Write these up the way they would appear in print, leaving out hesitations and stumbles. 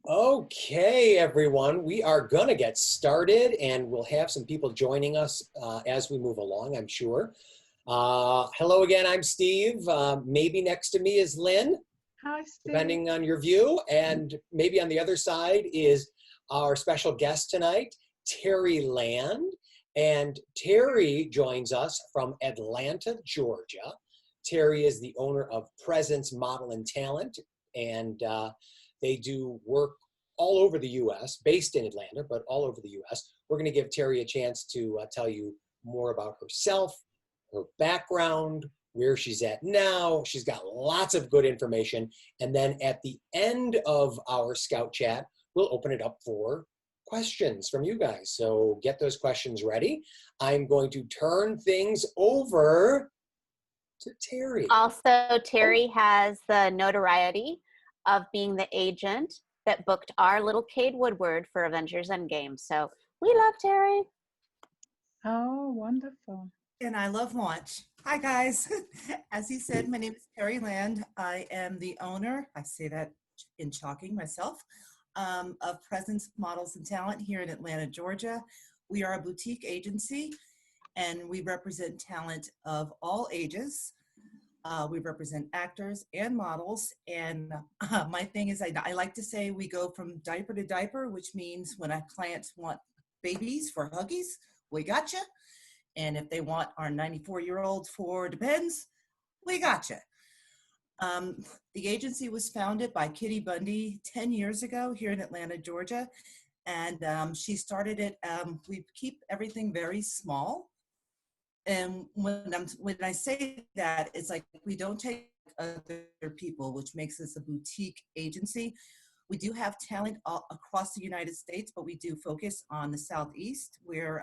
Okay, everyone, we are going to get started and we'll have some people joining us as we move along, I'm sure. Hello again, I'm Steve. Maybe next to me is Lynn, Hi, Steve. depending on your view. And maybe on the other side is our special guest tonight, Teri Land. And Teri joins us from Atlanta, Georgia. Teri is the owner of Presence Model and Talent, and they do work all over the U.S., based in Atlanta, but all over the U.S. We're going to give Teri a chance to tell you more about herself, her background, where she's at now. She's got lots of good information. And then at the end of our Scout Chat, we'll open it up for questions from you guys. So get those questions ready. I'm going to turn things over to Teri. Also, Teri has the notoriety of being the agent that booked our little Cade Woodward for Avengers Endgame. So we love Teri. Oh, wonderful. And I love launch. Hi, guys. As he said, my name is Teri Land. I am the owner, I say that in shocking myself, of Presence Models and Talent here in Atlanta, Georgia. We are a boutique agency, and we represent talent of all ages. We represent actors and models. And my thing is, I like to say we go from diaper to diaper, which means when our clients want babies for Huggies, we got you. And if they want our 94-year-olds for Depends, we got you. The agency was founded by Kitty Bundy 10 years ago here in Atlanta, Georgia. And she started it, we keep everything very small. And when I say that, it's like we don't take other people, which makes us a boutique agency. We do have talent all across the United States, but we do focus on the Southeast, where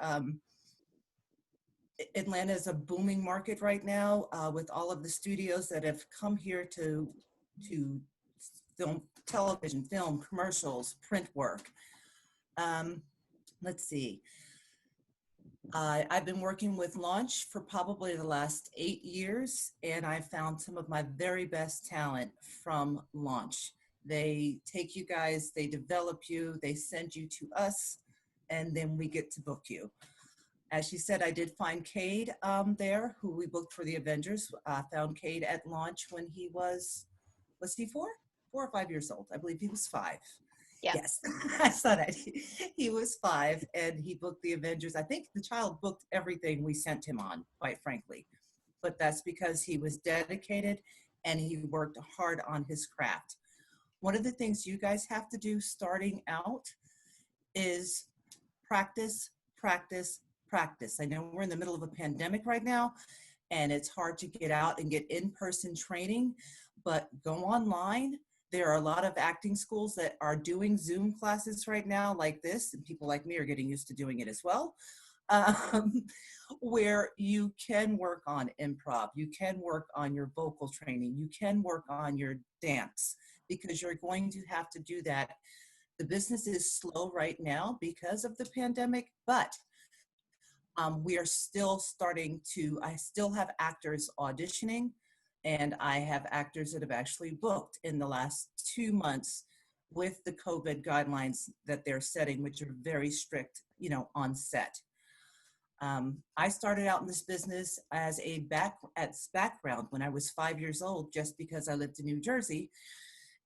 Atlanta is a booming market right now, with all of the studios that have come here to film television, film, commercials, print work. Let's see. I've been working with Launch for probably the last 8 years, and I found some of my very best talent from Launch. They take you guys, they develop you, they send you to us, and then we get to book you. As she said, I did find Cade there, who we booked for the Avengers. Found Cade at Launch when he was he 4 or 5 years old? I believe he was 5. Yeah. Yes, I saw that. He was 5 and he booked the Avengers. I think the child booked everything we sent him on, quite frankly. But that's because he was dedicated and he worked hard on his craft. One of the things you guys have to do starting out is practice, practice, practice. I know we're in the middle of a pandemic right now, and it's hard to get out and get in-person training, but go online. There are a lot of acting schools that are doing Zoom classes right now like this, and people like me are getting used to doing it as well, where you can work on improv, you can work on your vocal training, you can work on your dance, because you're going to have to do that. The business is slow right now because of the pandemic, but we are still I still have actors auditioning, and I have actors that have actually booked in the last 2 months with the COVID guidelines that they're setting, which are very strict, on set. I started out in this business as a background when I was 5 years old, just because I lived in New Jersey.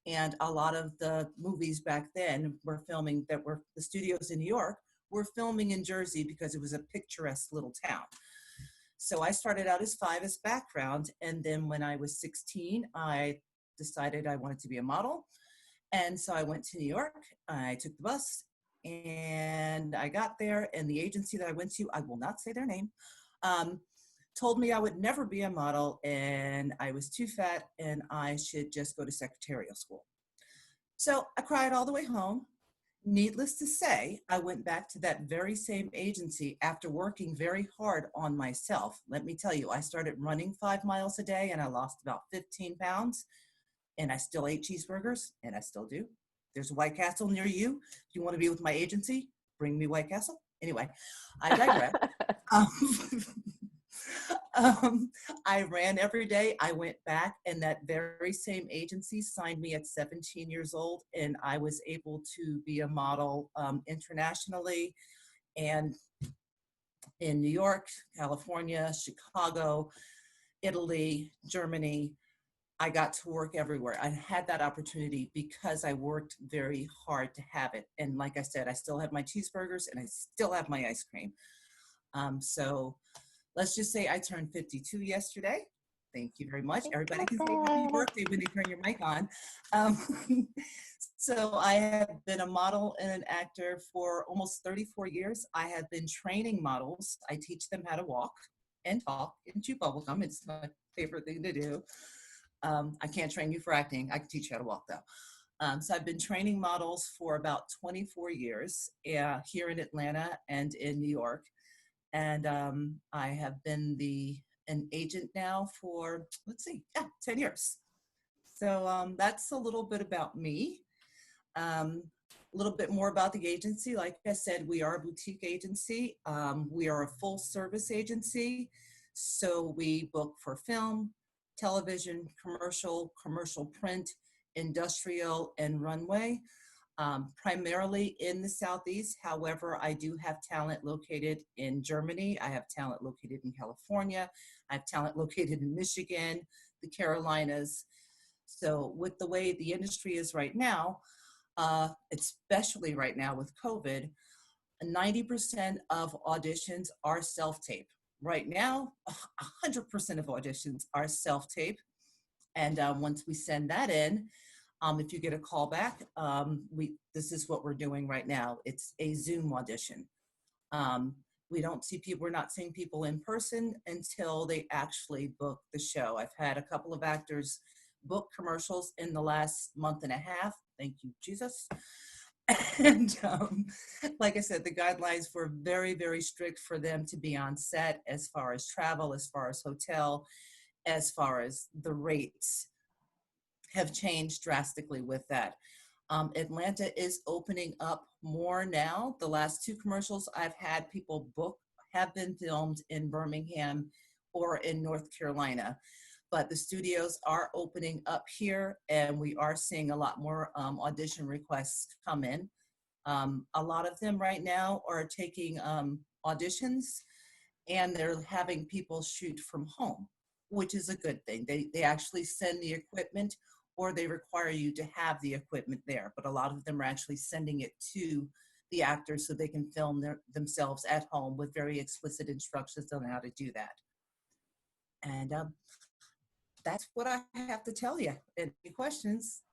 And a lot of the movies back then were filming that were the studios in New York were filming in Jersey because it was a picturesque little town. So I started out as 5 as background. And then when I was 16, I decided I wanted to be a model. And so I went to New York, I took the bus, and I got there, and the agency that I went to, I will not say their name, told me I would never be a model, and I was too fat, and I should just go to secretarial school. So I cried all the way home. Needless to say, I went back to that very same agency after working very hard on myself. Let me tell you, I started running 5 miles a day, and I lost about 15 pounds, and I still ate cheeseburgers, and I still do. There's a White Castle near you. If you want to be with my agency, bring me White Castle. Anyway, I digress. I ran every day. I went back, and that very same agency signed me at 17 years old, and I was able to be a model internationally and in New York, California, Chicago, Italy, Germany. I got to work everywhere. I had that opportunity because I worked very hard to have it. And like I said, I still have my cheeseburgers and I still have my ice cream. So let's just say I turned 52 yesterday. Thank you very much. Everybody can say happy birthday when they turn your mic on. Um, so I have been a model and an actor for almost 34 years. I have been training models. I teach them how to walk and talk and chew bubblegum. It's my favorite thing to do. I can't train you for acting. I can teach you how to walk though. So I've been training models for about 24 years here in Atlanta and in New York. And I have been an agent now for, 10 years. So that's a little bit about me. A little bit more about the agency. Like I said, we are a boutique agency. We are a full service agency. So we book for film, television, commercial print, industrial, and runway. Primarily in the Southeast. However, I do have talent located in Germany. I have talent located in California. I have talent located in Michigan, the Carolinas. So with the way the industry is right now, especially right now with COVID, 90% of auditions are self-tape. Right now, 100% of auditions are self-tape. And once we send that in, if you get a call back, this is what we're doing right now. It's a Zoom audition. We're not seeing people in person until they actually book the show. I've had a couple of actors book commercials in the last month and a half. Thank you, Jesus. And like I said, the guidelines were very, very strict for them to be on set as far as travel, as far as hotel, as far as the rates have changed drastically with that. Atlanta is opening up more now. The last two commercials I've had people book have been filmed in Birmingham or in North Carolina. But the studios are opening up here, and we are seeing a lot more audition requests come in. A lot of them right now are taking auditions, and they're having people shoot from home, which is a good thing. They actually send the equipment, or they require you to have the equipment there. But a lot of them are actually sending it to the actors so they can film themselves at home with very explicit instructions on how to do that. And that's what I have to tell you. Any questions?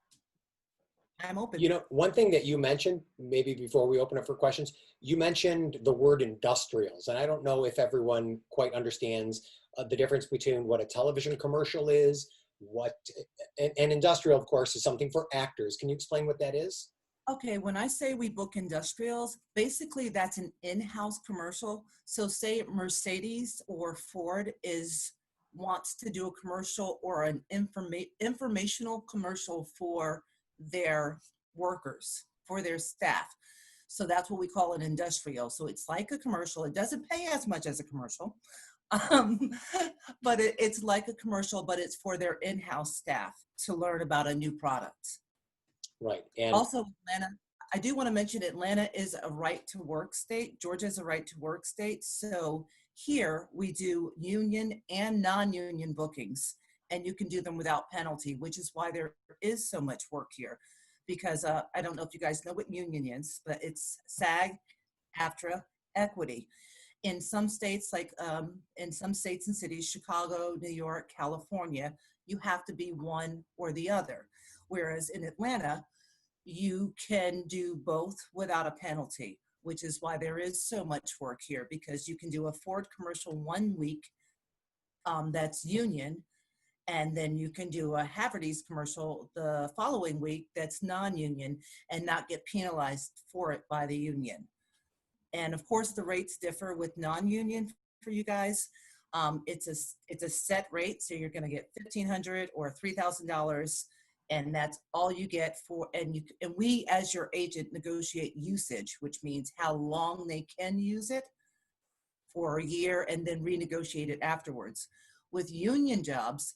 I'm open. You know, one thing that you mentioned, maybe before we open up for questions, you mentioned the word industrials. And I don't know if everyone quite understands the difference between what a television commercial is, and industrial, of course, is something for actors. Can you explain what that is? Okay, when I say we book industrials, basically that's an in-house commercial. So say Mercedes or Ford wants to do a commercial or an informational commercial for their workers, for their staff. So that's what we call an industrial. So it's like a commercial. It doesn't pay as much as a commercial, but it's like a commercial, but it's for their in-house staff to learn about a new product. Right. And also, Atlanta, I do want to mention Atlanta is a right to work state. Georgia is a right to work state. So here we do union and non-union bookings, and you can do them without penalty, which is why there is so much work here. Because I don't know if you guys know what union is, but it's SAG, AFTRA, equity. In some states, in some states and cities, Chicago, New York, California, you have to be one or the other. Whereas in Atlanta, you can do both without a penalty, which is why there is so much work here, because you can do a Ford commercial 1 week that's union, and then you can do a Haverty's commercial the following week that's non-union and not get penalized for it by the union. And of course, the rates differ with non-union for you guys. It's a set rate, so you're going to get $1,500 or $3,000, and that's all you get for. And we, as your agent, negotiate usage, which means how long they can use it for a year and then renegotiate it afterwards. With union jobs,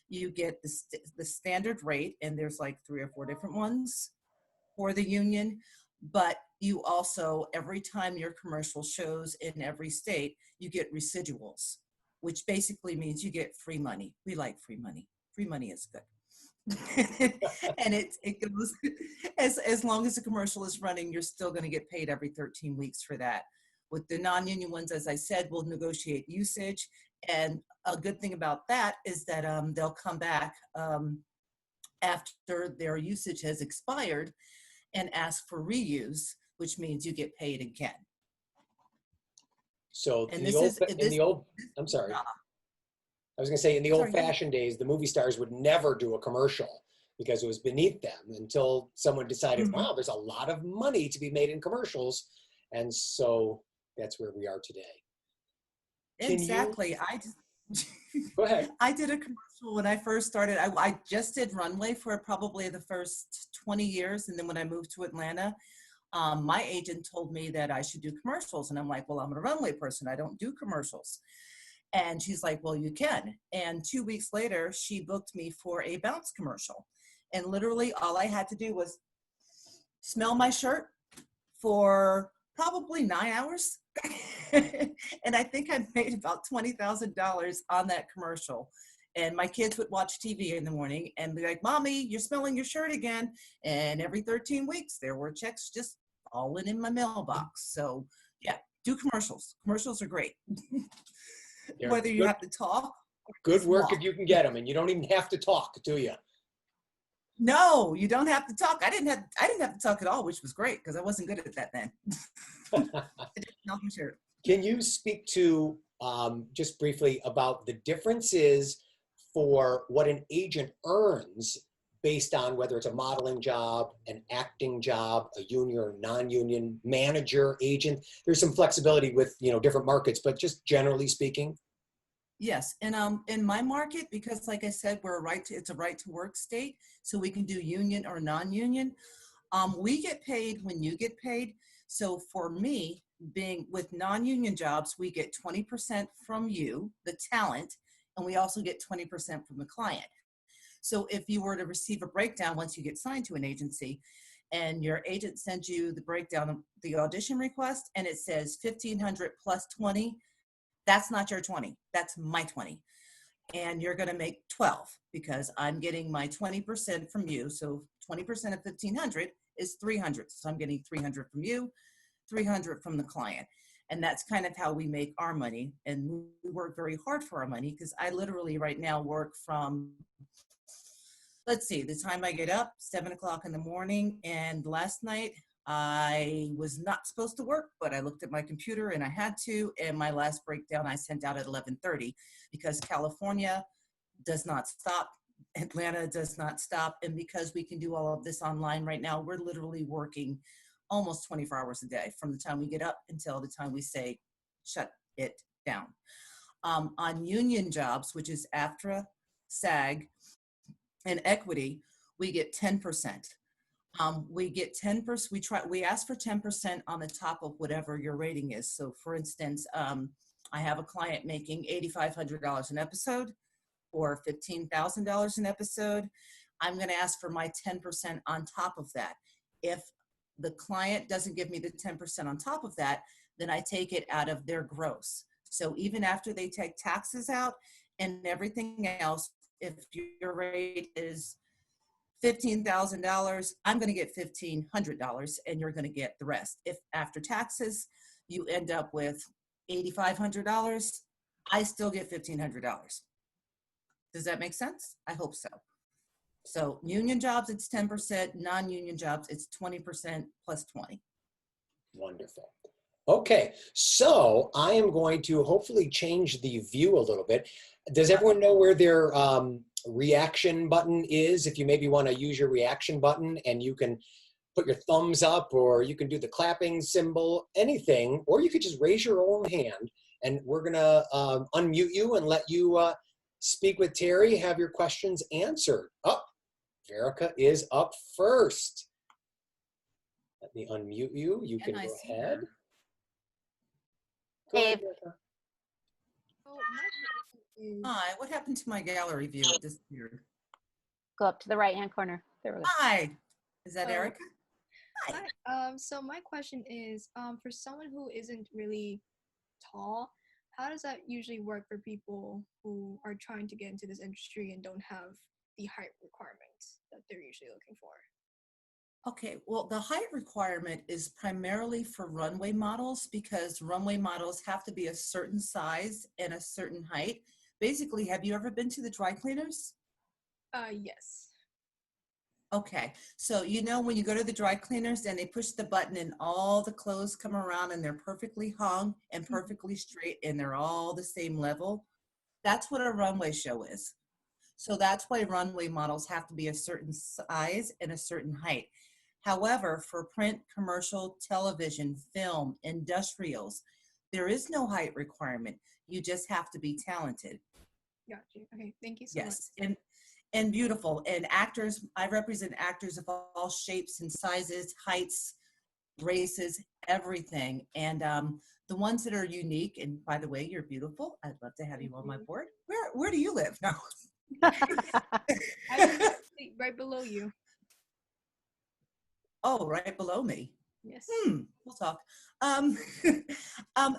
you get the standard rate, and there's like 3 or 4 different ones for the union, but you also, every time your commercial shows in every state, you get residuals, which basically means you get free money. We like free money. Free money is good. And it goes, as long as the commercial is running, you're still going to get paid every 13 weeks for that. With the non-union ones, as I said, we'll negotiate usage. And a good thing about that is that they'll come back after their usage has expired and ask for reuse, which means you get paid again. So And I'm sorry. I was going to say, in the old-fashioned days, the movie stars would never do a commercial because it was beneath them until someone decided, wow, there's a lot of money to be made in commercials. And so that's where we are today. Exactly. Go ahead. I did a commercial when I first started. I just did Runway for probably the first 20 years. And then when I moved to Atlanta, my agent told me that I should do commercials. And I'm like, well, I'm a runway person. I don't do commercials. And she's like, well, you can. And 2 weeks later, she booked me for a Bounce commercial. And literally all I had to do was smell my shirt for probably 9 hours. And I think I made about $20,000 on that commercial. And my kids would watch TV in the morning and be like, Mommy, you're smelling your shirt again. And every 13 weeks, there were checks just falling in my mailbox. So yeah, do commercials. Commercials are great. Whether you have to talk. Good work if you can get them, and you don't even have to talk, do you? No, you don't have to talk. I didn't have to talk at all, which was great because I wasn't good at that then. Can you speak to just briefly about the differences for what an agent earns based on whether it's a modeling job, an acting job, a union or non-union, manager, agent? There's some flexibility with different markets, but just generally speaking. Yes, and in my market, because like I said, it's a right to work state, so we can do union or non-union. We get paid when you get paid. So for me, being with non-union jobs, we get 20% from you, the talent, and we also get 20% from the client. So if you were to receive a breakdown once you get signed to an agency, and your agent sends you the breakdown of the audition request, and it says 1,500 plus 20. That's not your 20, that's my 20. And you're gonna make 12 because I'm getting my 20% from you. So 20% of 1,500 is 300. So I'm getting 300 from you, 300 from the client. And that's kind of how we make our money. And we work very hard for our money because I literally right now work from, let's see, the time I get up, 7 o'clock in the morning. And last night, I was not supposed to work, but I looked at my computer and I had to, and my last breakdown I sent out at 11:30 because California does not stop, Atlanta does not stop, and because we can do all of this online right now, we're literally working almost 24 hours a day from the time we get up until the time we say, shut it down. On union jobs, which is AFTRA, SAG, and equity, we get 10%. We get 10%, we ask for 10% on the top of whatever your rating is. So for instance, I have a client making $8,500 an episode or $15,000 an episode. I'm gonna ask for my 10% on top of that. If the client doesn't give me the 10% on top of that, then I take it out of their gross. So even after they take taxes out and everything else, if your rate is $15,000, I'm going to get $1,500 and you're going to get the rest. If after taxes, you end up with $8,500, I still get $1,500. Does that make sense? I hope so. So union jobs, it's 10%, non-union jobs, it's 20% plus 20. Wonderful. Okay, so I am going to hopefully change the view a little bit. Does everyone know where their reaction button is? If you maybe want to use your reaction button, and you can put your thumbs up, or you can do the clapping symbol, anything, or you could just raise your own hand, and we're gonna unmute you and let you speak with Teri, have your questions answered. Oh, Verica is up first. Let me unmute you. You can go ahead. Hey, So my question is, Hi, what happened to my gallery view? It disappeared. Go up to the right-hand corner. There we go. Hi, is that Oh. Erica? Hi. hi. So my question is, for someone who isn't really tall, how does that usually work for people who are trying to get into this industry and don't have the height requirements that they're usually looking for? Okay, well, the height requirement is primarily for runway models because runway models have to be a certain size and a certain height. Basically, have you ever been to the dry cleaners? Yes. Okay, so you know when you go to the dry cleaners and they push the button and all the clothes come around and they're perfectly hung and perfectly straight and they're all the same level? That's what a runway show is. So that's why runway models have to be a certain size and a certain height. However, for print, commercial, television, film, industrials, there is no height requirement. You just have to be talented. Got you. Okay, thank you so much. Yes, and beautiful. And actors, I represent actors of all shapes and sizes, heights, races, everything. And the ones that are unique, and by the way, you're beautiful. I'd love to have you on my board. Where do you live now? I'm right below you. Oh, right below me. Yes. We'll talk.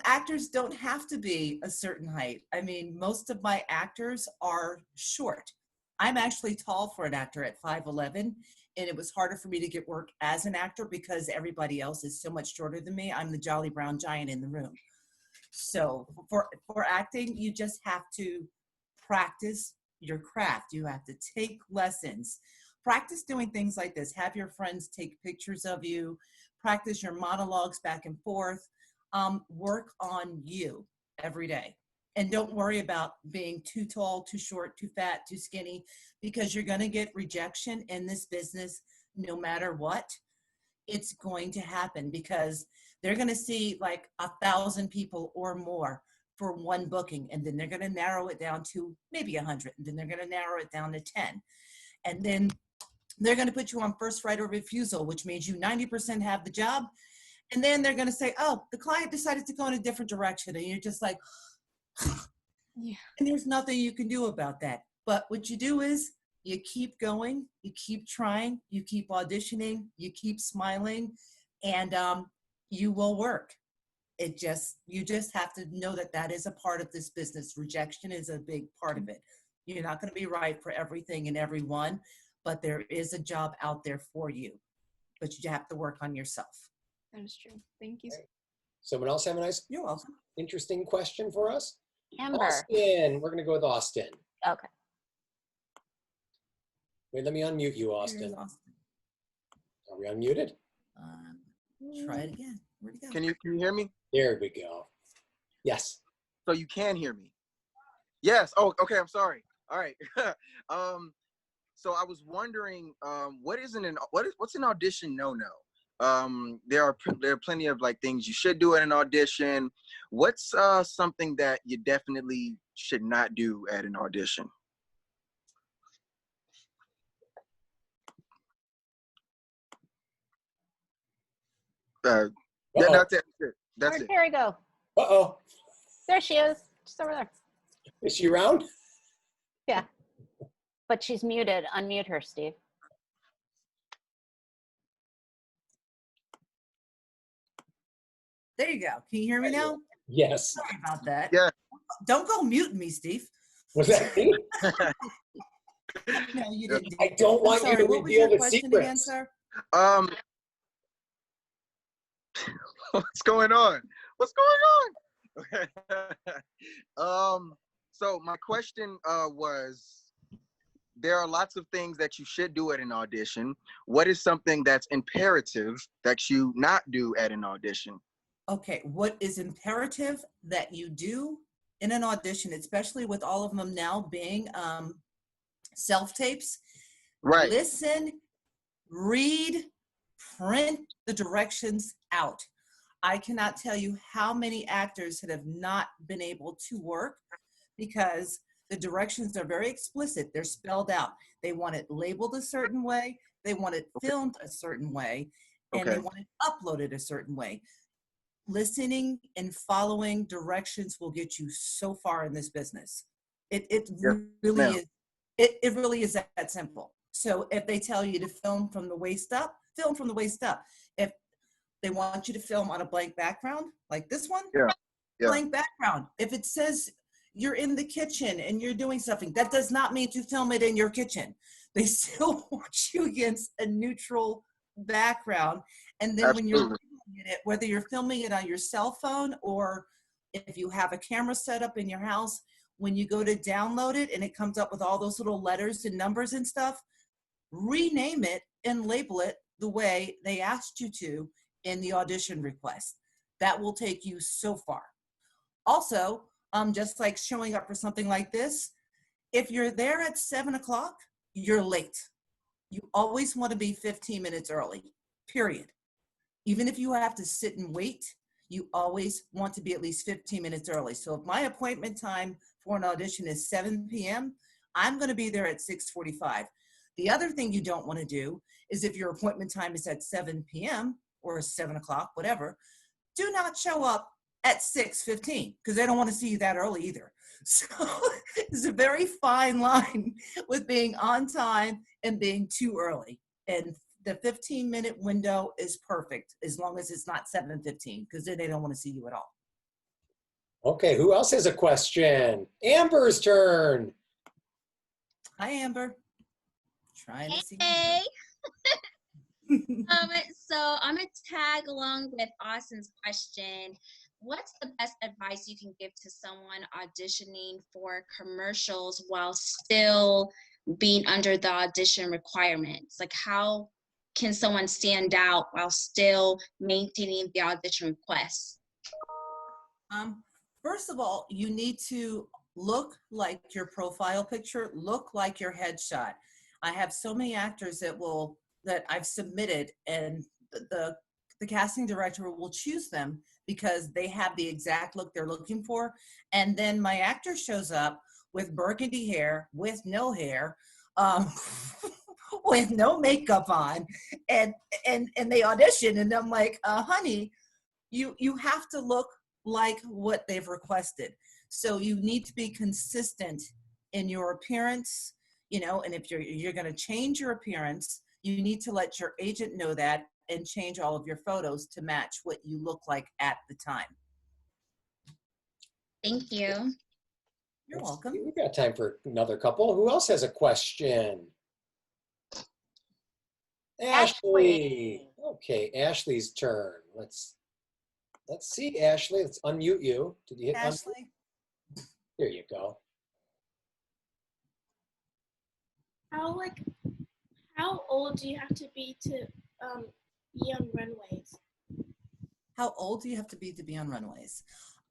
Actors don't have to be a certain height. I mean, most of my actors are short. I'm actually tall for an actor at 5'11", and it was harder for me to get work as an actor because everybody else is so much shorter than me. I'm the jolly brown giant in the room. So for acting, you just have to practice your craft. You have to take lessons. Practice doing things like this. Have your friends take pictures of you. Practice your monologues back and forth. Work on you every day. And don't worry about being too tall, too short, too fat, too skinny, because you're going to get rejection in this business no matter what. It's going to happen because they're going to see like 1,000 people or more for one booking, and then they're going to narrow it down to maybe 100, and then they're going to narrow it down to 10. And then they're going to put you on first right of refusal, which means you 90% have the job. And then they're going to say, oh, the client decided to go in a different direction. And you're just like, Yeah. and there's nothing you can do about that. But what you do is you keep going, you keep trying, you keep auditioning, you keep smiling, and you will work. You just have to know that that is a part of this business. Rejection is a big part of it. You're not going to be right for everything and everyone, but there is a job out there for you, but you have to work on yourself. That is true. Thank you. Someone else have a nice, You're welcome. interesting question for us? Amber. Austin. We're going to go with Austin. Okay. Wait, let me unmute you, Austin. Here's Austin. Are we unmuted? Try it again. Where'd he go? Can you hear me? There we go. Yes. So you can hear me? Yes. Oh, okay. I'm sorry. All right. So I was wondering, what's an audition no-no? There are plenty of like things you should do at an audition. What's something that you definitely should not do at an audition? Yeah, that's it. That's Where'd it. Terry go? Uh-oh. There she is. Just over there. Is she around? Yeah. But she's muted. Unmute her, Steve. There you go. Can you hear me now? Yes. Sorry about that. Yeah. Don't go muting me, Steve. Was that me? No, you didn't. I don't want you to What was reveal your the question again, secrets. sir? What's going on? What's going on? So my question was, there are lots of things that you should do at an audition. What is something that's imperative that you not do at an audition? Okay, what is imperative that you do in an audition, especially with all of them now being self-tapes? Right. Listen, read, print the directions out. I cannot tell you how many actors that have not been able to work because the directions are very explicit. They're spelled out. They want it labeled a certain way. They want it filmed a certain way. And they Okay. want it uploaded a certain way. listening and following directions will get you so far in this business. It Yeah, really ma'am. is. It really is that simple. So if they tell you to film from the waist up, film from the waist up. If they want you to film on a blank background, like this one, Yeah. Yeah. blank background. If it says you're in the kitchen and you're doing something, that does not mean to film it in your kitchen. They still want you against a neutral background. And then when you're Absolutely. filming it, whether you're filming it on your cell phone or if you have a camera set up in your house, when you go to download it and it comes up with all those little letters and numbers and stuff, rename it and label it the way they asked you to in the audition request. That will take you so far. Also, just like showing up for something like this, if you're there at 7 o'clock, you're late. You always want to be 15 minutes early, period. Even if you have to sit and wait, you always want to be at least 15 minutes early. So if my appointment time for an audition is 7 p.m., I'm going to be there at 6:45. The other thing you don't want to do is if your appointment time is at 7 p.m. or 7 o'clock, whatever, do not show up at 6:15 because they don't want to see you that early either. So it's a very fine line with being on time and being too early. And the 15-minute window is perfect as long as it's not 7:15 because then they don't want to see you at all. Okay, who else has a question? Amber's turn. Hi, Amber. Trying to see. Hey. So I'm gonna tag along with Austin's question. What's the best advice you can give to someone auditioning for commercials while still being under the audition requirements? Like, how can someone stand out while still maintaining the audition requests? First of all, you need to look like your profile picture, look like your headshot. I have so many actors that I've submitted, and the casting director will choose them because they have the exact look they're looking for. And then my actor shows up with burgundy hair, with no hair, with no makeup on, and they audition, and I'm like, honey, you have to look like what they've requested. So you need to be consistent in your appearance, and if you're going to change your appearance, you need to let your agent know that and change all of your photos to match what you look like at the time. Thank you. You're welcome. We've got time for another couple. Who else has a question? Ashley. Okay, Ashley's turn. Let's see, Ashley. Let's unmute you. Did you hit Ashley? unmute? There you go. How old do you have to be on runways? How old do you have to be on runways?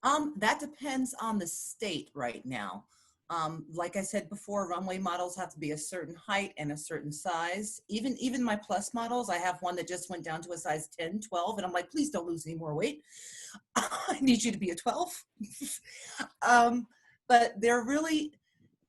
That depends on the state right now. Like I said before, runway models have to be a certain height and a certain size. Even my plus models, I have one that just went down to a size 10, 12, and I'm like, please don't lose any more weight. I need you to be a 12. But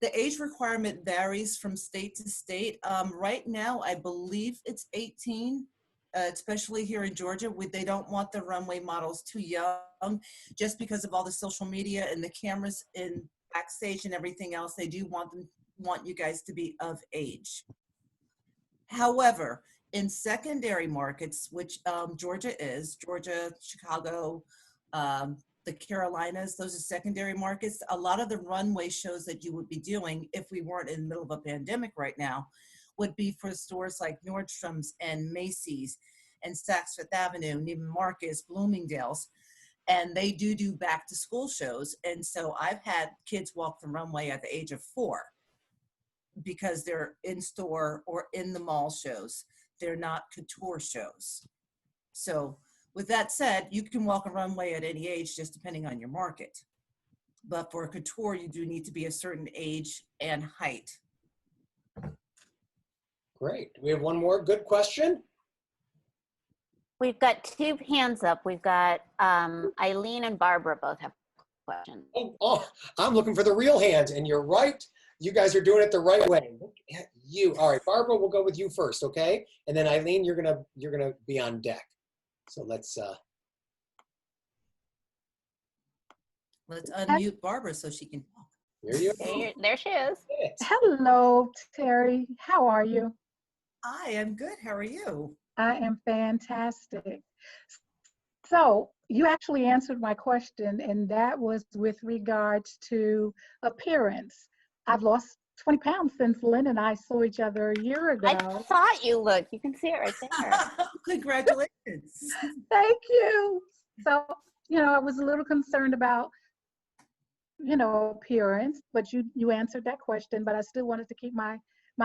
the age requirement varies from state to state. Right now, I believe it's 18. Especially here in Georgia, they don't want the runway models too young just because of all the social media and the cameras in backstage and everything else. They do want you guys to be of age. However, in secondary markets, which Georgia, Chicago, the Carolinas, those are secondary markets. A lot of the runway shows that you would be doing if we weren't in the middle of a pandemic right now would be for stores like Nordstrom's and Macy's and Saks Fifth Avenue, Neiman Marcus, Bloomingdale's, and they do back to school shows. And so I've had kids walk the runway at the age of 4 because they're in store or in the mall shows. They're not couture shows. So with that said, you can walk a runway at any age, just depending on your market. But for a couture, you do need to be a certain age and height. Great. Do we have one more good question? We've got 2 hands up. We've got Eileen and Barbara both have questions. Oh, I'm looking for the real hands, and you're right. You guys are doing it the right way. Look at you. All right, Barbara, we'll go with you first, okay? And then Eileen, you're gonna be on deck. So let's. Let's unmute Barbara so she can talk. There you go. There she is. Hello, Terry. How are you? I am good. How are you? I am fantastic. So you actually answered my question, and that was with regards to appearance. I've lost 20 pounds since Lynn and I saw each other a year I ago. thought you looked. You can see it right there. Congratulations. Thank you. So, I was a little concerned about, appearance, but you answered that question, but I still wanted to keep my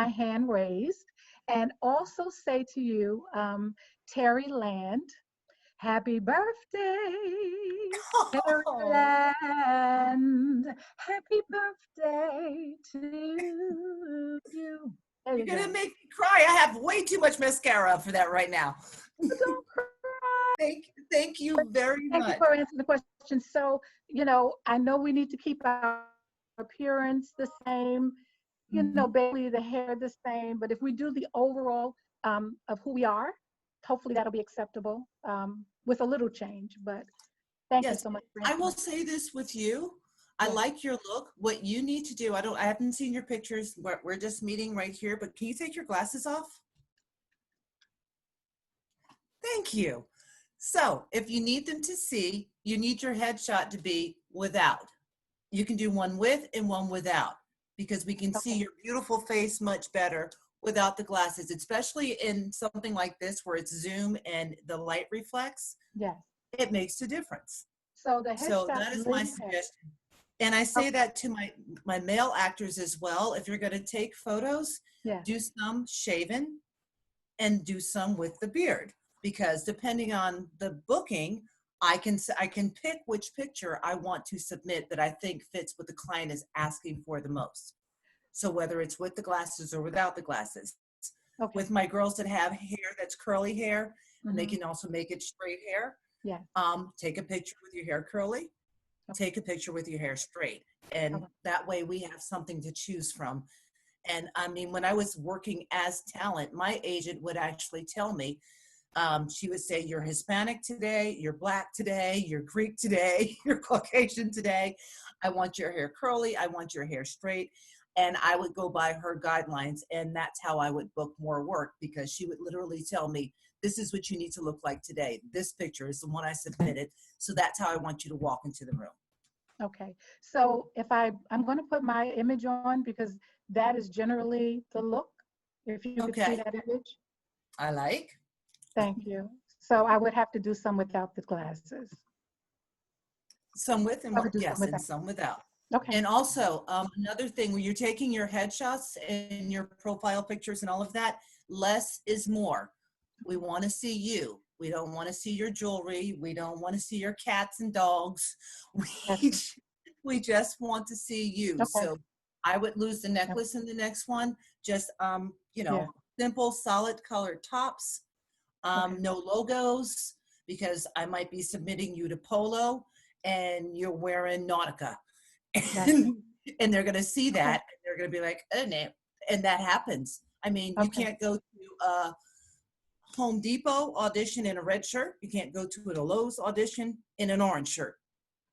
hand raised and also say to you, Teri Land, happy birthday, Teri Land. Happy birthday to you. There You're you gonna go. make me cry. I have way too much mascara for that right now. Don't cry. Thank you very Thank you much. for answering the question. So, I know we need to keep our appearance the same, basically the hair the same, but if we do the overall of who we are, hopefully that'll be acceptable with a little change. But thank you Yes, so much for I answering. will say this with you. I Yeah. like your look. What you need to do, I haven't seen your pictures. We're just meeting right here, but can you take your glasses off? Thank you. So if you need them to see, you need your headshot to be without. You can do one with and one without, because we can see Okay. your beautiful face much better without the glasses, especially in something like this where it's zoom and the light reflects. Yes. It makes a difference. So the So headshot that is my Lynn has. suggestion. And I say that to my male actors as well. If you're going to take photos, Yeah. do some shaven and do some with the beard, because depending on the booking, I can pick which picture I want to submit that I think fits what the client is asking for the most. So whether it's with the glasses or without the glasses. Okay. With my girls that have hair that's curly hair, and they Mhm. can also make it straight hair. Yeah. Take a picture with your hair curly, take a picture with your hair straight. And Okay. that way we have something to choose from. And I mean, when I was working as talent, my agent would actually tell me, she would say, you're Hispanic today, you're Black today, you're Greek today, you're Caucasian today. I want your hair curly, I want your hair straight. And I would go by her guidelines, and that's how I would book more work, because she would literally tell me, this is what you need to look like today. This picture is the one I submitted. So that's how I want you to walk into the room. Okay. So if I'm going to put my image on, because that is generally the look. If you could see Okay. that image. I like. Thank you. So I would have to do some without the glasses. Some with and I would do some yes, and without. some without. Okay. And also, another thing, when you're taking your headshots and your profile pictures and all of that, less is more. We want to see you. We don't want to see your jewelry. We don't want to see your cats and dogs. We just want to see you. Okay. So I would lose the necklace in the next one. Just, simple, solid colored tops. Okay. No logos, because I might be submitting you to Polo and you're wearing Nautica. And they're going to see that, and they're going to be like, oh, no. And that happens. I mean, you can't go to a Home Depot audition in a red shirt. You can't go to a Lowe's audition in an orange shirt.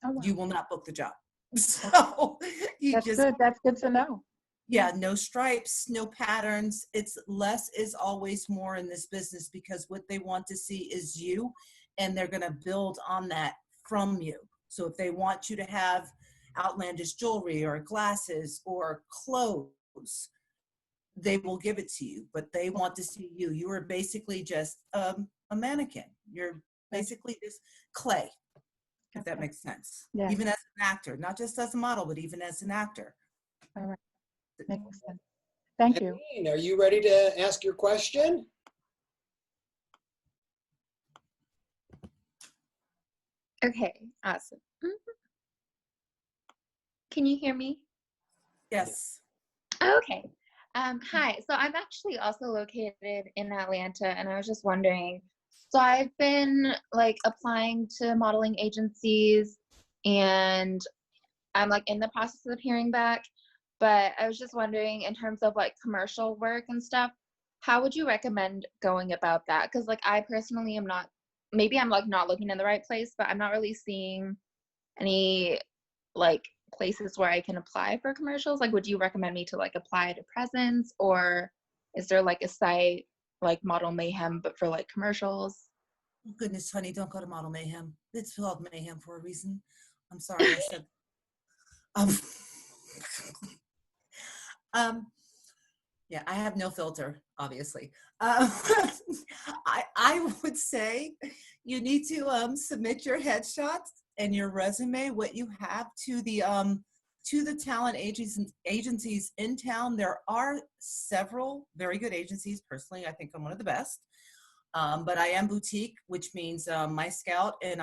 Oh, wow. You will not book the job. So That's good. That's good to know. Yeah, no stripes, no patterns. It's less is always more in this business, because what they want to see is you, and they're going to build on that from you. So if they want you to have outlandish jewelry or glasses or clothes, they will give it to you, but they want to see you. You are basically just a mannequin. You're basically just clay, if that makes sense. Yeah. Even as an actor, not just as a model, but even as an actor. All right. Makes sense. Thank you. Are you ready to ask your question? Okay, awesome. Can you hear me? Yes. Okay. Hi. So I'm actually also located in Atlanta, and I was just wondering. So I've been like applying to modeling agencies, and I'm like in the process of hearing back. But I was just wondering, in terms of like commercial work and stuff, how would you recommend going about that? Because like I personally am not. Maybe I'm like not looking in the right place, but I'm not really seeing any like places where I can apply for commercials? Like, would you recommend me to like apply to Presence, or is there like a site like Model Mayhem but for like commercials? Oh, goodness, honey, don't go to Model Mayhem. It's called Mayhem for a reason. I'm sorry, I said. Um, um, yeah, I have no filter, obviously. I would say you need to submit your headshots and your resume, what you have, to the talent agencies in town. There are several very good agencies. Personally, I think I'm one of the best. But I am boutique, which means my scout and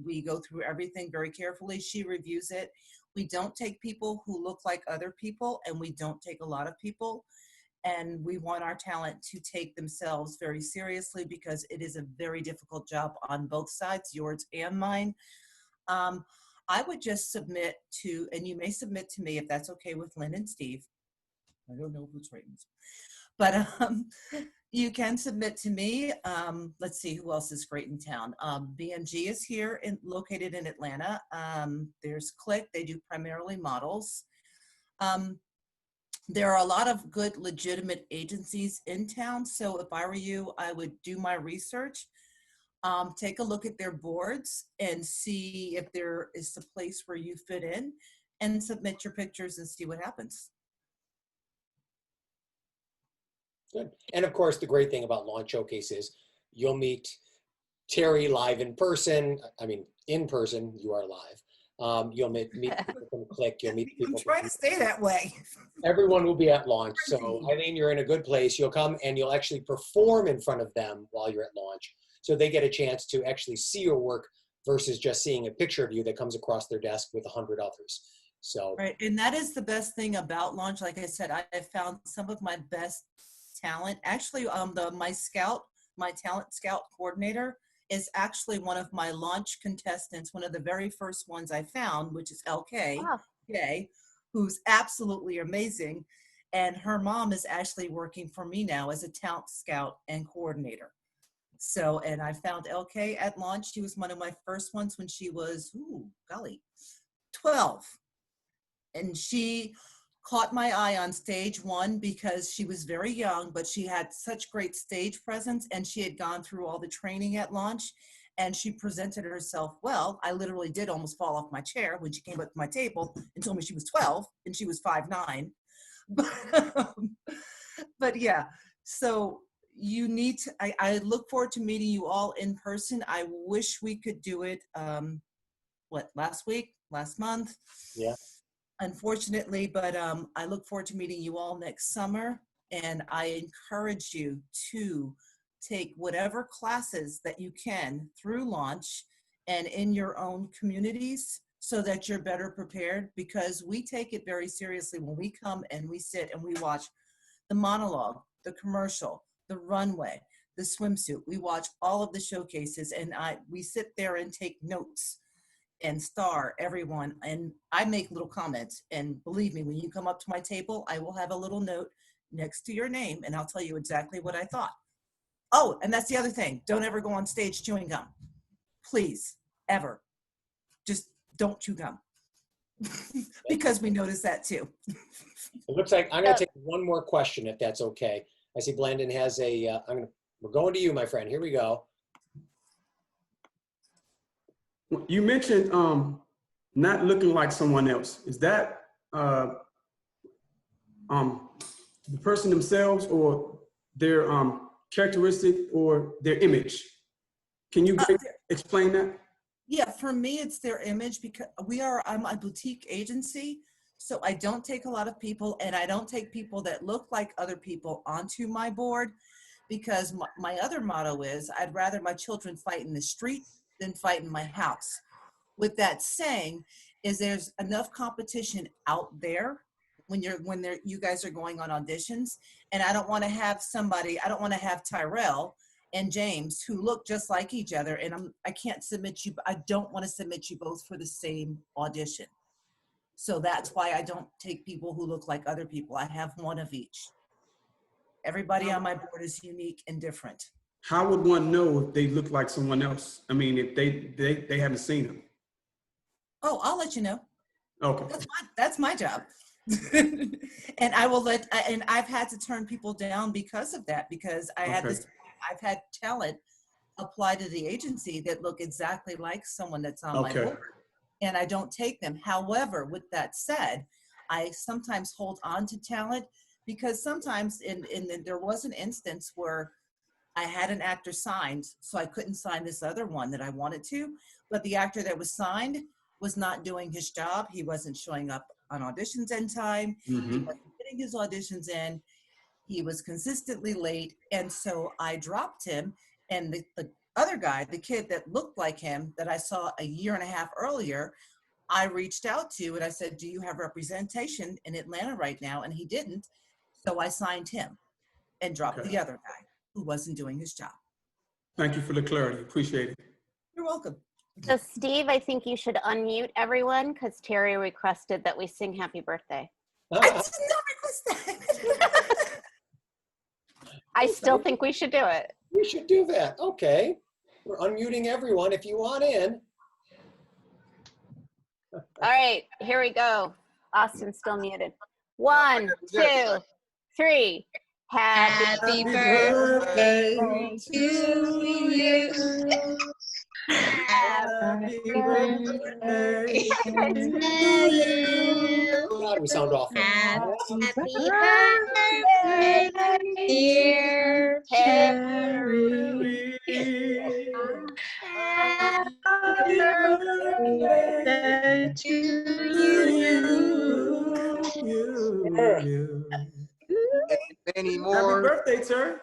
we go through everything very carefully. She reviews it. We don't take people who look like other people, and we don't take a lot of people. And we want our talent to take themselves very seriously, because it is a very difficult job on both sides, yours and mine. I would just submit to, and you may submit to me if that's okay with Lynn and Steve. I don't know who's writing this, but you can submit to me. Let's see who else is great in town. BMG is here, located in Atlanta. There's Click. They do primarily models. There are a lot of good, legitimate agencies in town. So if I were you, I would do my research, take a look at their boards and see if there is a place where you fit in, and submit your pictures and see what happens. Good. And of course, the great thing about Launch Showcase is you'll meet Teri live in person. I mean, in person, you are live. You'll meet people from Click. You'll meet people. I'm trying to stay that way. Everyone will be at launch. So Eileen, you're in a good place. You'll come and you'll actually perform in front of them while you're at launch. So they get a chance to actually see your work versus just seeing a picture of you that comes across their desk with 100 others. So right, and that is the best thing about launch. Like I said, I found some of my best talent. Actually, my talent scout coordinator is actually one of my launch contestants, one of the very first ones I found, which is LK, Wow. Jay, who's absolutely amazing. And her mom is actually working for me now as a talent scout and coordinator. So, and I found LK at launch. She was one of my first ones when she was, 12. And she caught my eye on stage one because she was very young, but she had such great stage presence, and she had gone through all the training at launch, and she presented herself well. I literally did almost fall off my chair when she came up to my table and told me she was 12 and she was 5'9". But yeah, so you need to, I look forward to meeting you all in person. I wish we could do it, last month? yeah. Unfortunately, but I look forward to meeting you all next summer, and I encourage you to take whatever classes that you can through launch and in your own communities, so that you're better prepared, because we take it very seriously when we come and we sit and we watch the monologue, the commercial, the runway, the swimsuit. We watch all of the showcases, and we sit there and take notes and star everyone, and I make little comments, and believe me, when you come up to my table, I will have a little note next to your name, and I'll tell you exactly what I thought. Oh, and that's the other thing, don't ever go on stage chewing gum, please, ever. Just don't chew gum. Because we notice that too. It looks like I'm going to take one more question, if that's okay. I see Blandon has a, we're going to you, my friend. Here we go. You mentioned not looking like someone else. Is that the person themselves, or their characteristic, or their image? Can you explain that? Yeah, for me, it's their image, because I'm a boutique agency, so I don't take a lot of people, and I don't take people that look like other people onto my board, because my other motto is, I'd rather my children fight in the street than fight in my house. With that saying, is there's enough competition out there when you guys are going on auditions, and I don't want to have Tyrell and James who look just like each other, and I can't submit you. I don't want to submit you both for the same audition. So that's why I don't take people who look like other people. I have one of each. Everybody on my board is unique and different. How would one know if they look like someone else? I mean, if they haven't seen them. Oh, I'll let you know. Okay. That's my job. And I will and I've had to turn people down because of that, because I've had talent apply to the agency that look exactly like someone that's on my board, and I don't take them. However, with that said, I sometimes hold on to talent, because sometimes there was an instance where I had an actor signed, so I couldn't sign this other one that I wanted to, but the actor that was signed was not doing his job. He wasn't showing up on auditions in time. He wasn't getting his auditions in. He was consistently late. And so I dropped him. And the other guy, the kid that looked like him that I saw a year and a half earlier, I reached out to and I said, do you have representation in Atlanta right now? And he didn't. So I signed him and dropped the other guy who wasn't doing his job. Thank you for the clarity. Appreciate it. You're welcome. So Steve, I think you should unmute everyone because Teri requested that we sing happy birthday. I did not request that. I still think we should do it. We should do that. Okay. We're unmuting everyone if you want in. All right, here we go. Austin's still muted. 1, 2, 3. Happy birthday to you. Happy birthday to you. God, we sound awful. Happy birthday, dear Teri. Happy birthday to you. And many Happy more. birthday, sir.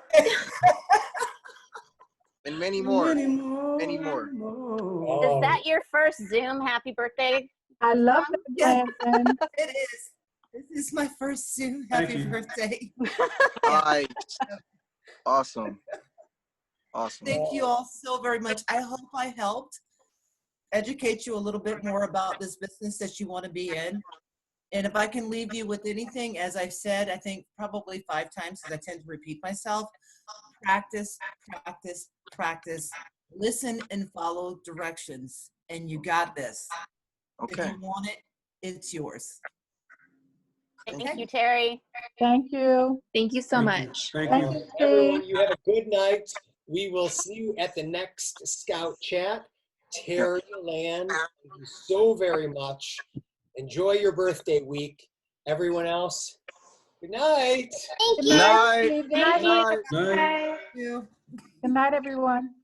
And many more. Many more. Many more. Is that your first Zoom happy birthday? I love that, Brandon. It is. This is my first Zoom happy birthday. Nice. Awesome. Awesome. Thank you all so very much. I hope I helped educate you a little bit more about this business that you want to be in. And if I can leave you with anything, as I've said, I think probably 5 times, because I tend to repeat myself, practice, practice, practice, listen and follow directions, and you got this. Okay. If you want it, it's yours. Thank you, Teri. Thank you. Thank you so much. Thank Thank you. you, Everyone, Steve. you have a good night. We will see you at the next Scout Chat. Teri Land, thank you so very much. Enjoy your birthday week. Everyone else, good night. Good Night. Steve. Good night. Night. Night. Thank you. Good night, everyone.